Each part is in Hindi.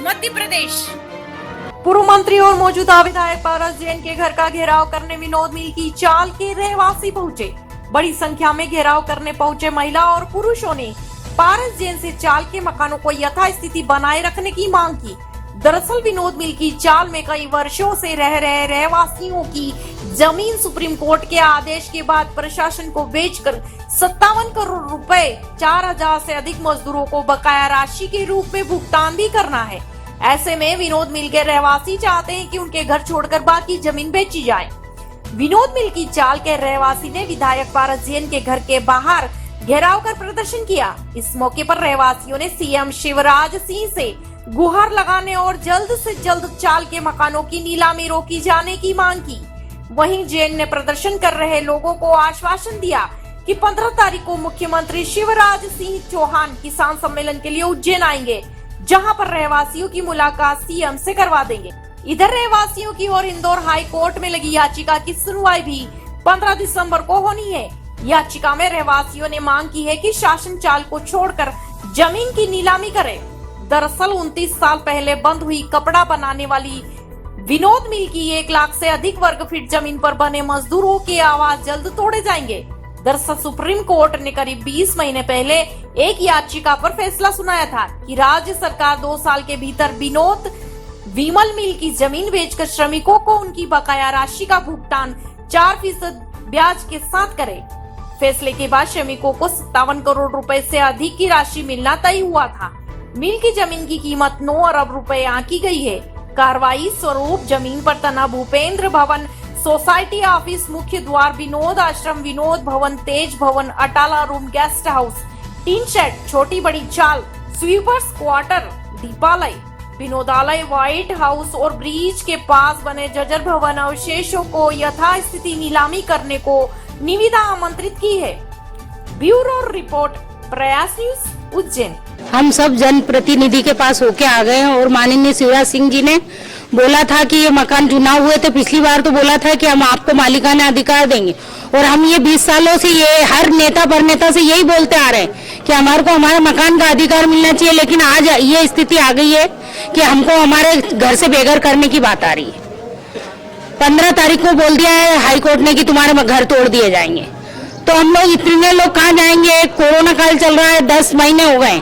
मध्य प्रदेश। पूर्व मंत्री और मौजूदा विधायक पारस जैन के घर का घेराव करने विनोद मिल की चाल के रहवासी पहुंचे। बड़ी संख्या में घेराव करने पहुंचे महिला और पुरुषों ने पारस जैन से चाल के मकानों को यथास्थिति बनाए रखने की मांग की। दरअसल विनोद मिल की चाल में कई वर्षों से रह रहे रहवासियों की जमीन सुप्रीम कोर्ट के आदेश के बाद प्रशासन को बेचकर 57 करोड़ रुपए 4000 से अधिक मजदूरों को बकाया राशि के रूप में भुगतान भी करना है। ऐसे में विनोद मिल के रहवासी चाहते हैं कि उनके घर छोड़कर बाकी जमीन बेची जाए। विनोद मिल की चाल के रहवासी ने विधायक पारस जैन के घर के बाहर घेराव कर प्रदर्शन किया। इस मौके पर रहवासियों ने सीएम शिवराज सिंह से गुहार लगाने और जल्द से जल्द चाल के मकानों की नीलामी रोकी जाने की मांग की। वहीं जैन ने प्रदर्शन कर रहे लोगों को आश्वासन दिया कि 15 तारीख को मुख्यमंत्री शिवराज सिंह चौहान किसान सम्मेलन के लिए उज्जैन आएंगे, जहां पर रहवासियों की मुलाकात सीएम से करवा देंगे। इधर रहवासियों की और इंदौर हाई कोर्ट में लगी याचिका की सुनवाई भी 15 दिसंबर को होनी है। याचिका में रहवासियों ने मांग की है कि शासन चाल को छोड़कर जमीन की नीलामी करे। दरअसल 29 साल पहले बंद हुई कपड़ा बनाने वाली विनोद मिल की 1 लाख से अधिक वर्ग फीट जमीन पर बने मजदूरों के आवाज जल्द तोड़े जाएंगे। दरअसल सुप्रीम कोर्ट ने करीब 20 महीने पहले एक याचिका पर फैसला सुनाया था कि राज्य सरकार 2 साल के भीतर विनोद विमल मिल की जमीन बेचकर श्रमिकों को उनकी बकाया राशि का भुगतान 4% ब्याज के साथ करे। फैसले के बाद श्रमिकों को 57 करोड़ रुपए से अधिक की राशि मिलना तय हुआ था। मिल की जमीन की कीमत 9 अरब रुपए आंकी गई है। कार्रवाई स्वरूप जमीन पर तना भूपेंद्र भवन, सोसाइटी ऑफिस, मुख्य द्वार, विनोद आश्रम, विनोद भवन, तेज भवन, Atala room, guest house, tin shed, छोटी बड़ी चाल, sweepers quarter, Deepalaya, विनोदालय, white house और ब्रिज के पास बने जर्जर भवन अवशेषों को यथास्थिति नीलामी करने को निविदा आमंत्रित की है। ब्यूरो रिपोर्ट, प्रयास न्यूज, उज्जैन। हम सब जनप्रतिनिधि के पास होके आ गए हैं और माननीय शिवराज सिंह जी ने बोला था कि ये मकान चुनाव हुए थे पिछली बार, तो बोला था कि हम आपको मालिकाना अधिकार देंगे। और हम ये 20 सालों से ये हर नेता पर नेता से यही बोलते आ रहे हैं कि हमारे को हमारे मकान का अधिकार मिलना चाहिए। लेकिन आज ये स्थिति आ गई है कि हमको हमारे घर से बेघर करने की बात आ रही है। 15 तारीख को बोल दिया है हाई कोर्ट ने कि तुम्हारे घर तोड़ दिए जाएंगे। तो हम लोग इतने लोग कहाँ जाएंगे? कोरोना काल चल रहा है, 10 महीने हो गए,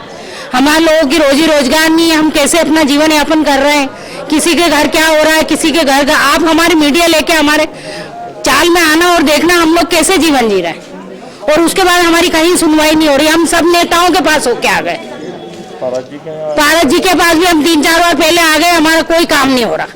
हमारे लोगों की रोजी रोजगार नहीं है। हम कैसे अपना जीवन यापन कर रहे हैं? किसी के घर क्या हो रहा है, किसी के घर का। आप हमारे मीडिया लेके हमारे चाल में आना और देखना हम लोग कैसे जीवन जी रहे हैं। और उसके बाद हमारी कहीं सुनवाई नहीं हो रही। हम सब नेताओं के पास होके आ गए, पारस जी के पास भी हम 3-4 बार पहले आ गए, हमारा कोई काम नहीं हो रहा।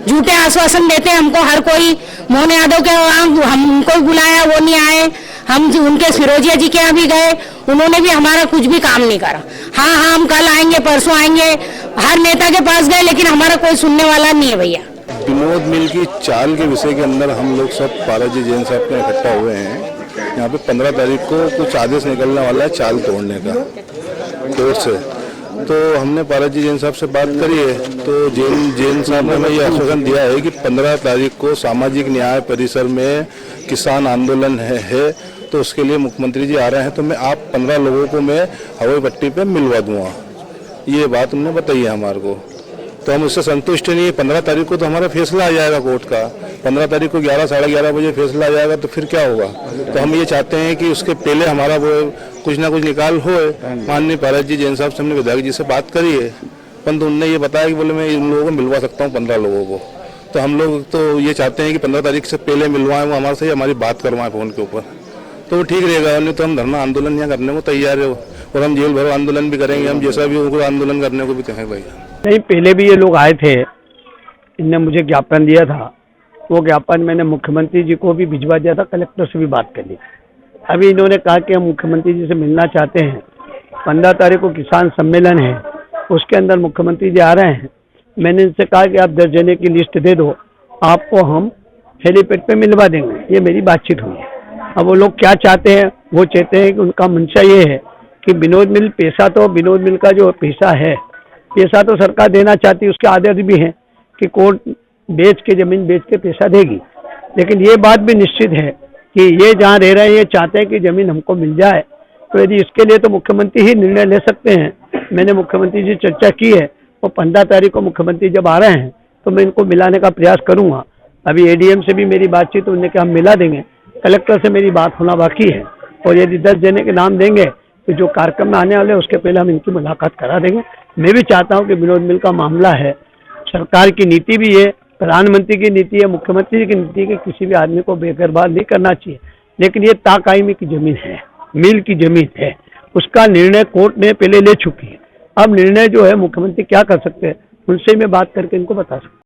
झूठे आश्वासन देते हैं हमको हर कोई। मोहन यादव के हमको बुलाया, वो नहीं आए। हम उनके फिरोजिया जी के यहाँ भी गए, उन्होंने भी हमारा कुछ भी काम नहीं करा। हाँ, हम कल आएंगे, परसों आएंगे, हर नेता के पास गए, लेकिन हमारा कोई सुनने वाला नहीं है भैया। विनोद मिल की चाल के विषय के अंदर हम लोग सब पारस जी जैन साहब के इकट्ठा हुए हैं। यहाँ पे 15 तारीख को कुछ आदेश निकलने वाला है चाल तोड़ने का कोर्ट से। तो हमने पारस जी जैन साहब से बात करी है, तो जैन साहब ने हमें ये आश्वासन दिया है कि 15 तारीख को सामाजिक न्याय परिसर में किसान आंदोलन है, तो उसके लिए मुख्यमंत्री जी आ रहे हैं, तो मैं आप 15 लोगों को मैं हवाई पट्टी पे मिलवा दूंगा। ये बात उन्होंने बताई है हमारे को। तो हम उससे संतुष्ट नहीं है। 15 तारीख को तो हमारा फैसला आ जाएगा कोर्ट का। 15 तारीख को 11 साढ़े 11 बजे फैसला आ जाएगा, तो फिर क्या होगा? तो हम ये चाहते हैं कि उसके पहले हमारा वो कुछ ना कुछ निकाल हो। माननीय पारस जी जैन साहब से हमने विधायक जी से बात करी है, परंतु उनने ये बताया कि बोले मैं इन लोगों को मिलवा सकता हूँ 15 लोगों को। तो हम लोग तो ये चाहते हैं कि 15 तारीख से पहले मिलवाएं, वो हमारे से हमारी बात करवाएं फ़ोन के ऊपर, तो ठीक रहेगा। नहीं तो हम धरना आंदोलन यहाँ करने को तैयार है, और हम जेल भरो आंदोलन भी करेंगे। हम जैसा भी उनको आंदोलन करने को भी तैयार भैया। नहीं, पहले भी ये लोग आए थे, इनने मुझे ज्ञापन दिया था। वो ज्ञापन मैंने मुख्यमंत्री जी को भी भिजवा दिया था, कलेक्टर से भी बात कर ली। अभी इन्होंने कहा कि हम मुख्यमंत्री जी से मिलना चाहते हैं। 15 तारीख को किसान सम्मेलन है, उसके अंदर मुख्यमंत्री जी आ रहे हैं। मैंने इनसे कहा कि आप 10 जने की लिस्ट दे दो, आपको हम हेलीपैड पे मिलवा देंगे। ये मेरी बातचीत हुई है। अब वो लोग क्या चाहते हैं? वो चाहते हैं कि उनका मंशा ये है कि विनोद मिल पैसा, तो विनोद मिल का जो पैसा है, पैसा तो सरकार देना चाहती है, उसके आदेश भी हैं कि कोर्ट बेच के जमीन बेच के पैसा देगी। लेकिन ये बात भी निश्चित है कि ये जहाँ रह रहे हैं ये चाहते हैं कि जमीन हमको मिल जाए। तो यदि इसके लिए तो मुख्यमंत्री ही निर्णय ले सकते हैं। मैंने मुख्यमंत्री जी चर्चा की है और 15 तारीख को मुख्यमंत्री जब आ रहे हैं तो मैं इनको मिलाने का प्रयास करूंगा। अभी एडीएम से भी मेरी बातचीत, उन्होंने कहा हम मिला देंगे। कलेक्टर से मेरी बात होना बाकी है और यदि 10 जने के नाम देंगे तो जो कार्यक्रम में आने वाले हैं उसके पहले हम इनकी मुलाकात करा देंगे। मैं भी चाहता हूं कि विनोद मिल का मामला है, सरकार की नीति भी है, प्रधानमंत्री की नीति है, मुख्यमंत्री की नीति है कि किसी भी आदमी को बेघरबार नहीं करना चाहिए, लेकिन ये ताकायमी की जमीन है, मिल की जमीन है, उसका निर्णय कोर्ट ने पहले ले चुकी है। अब निर्णय जो है मुख्यमंत्री क्या कर सकते हैं, उनसे मैं बात करके इनको बता सकता हूँ।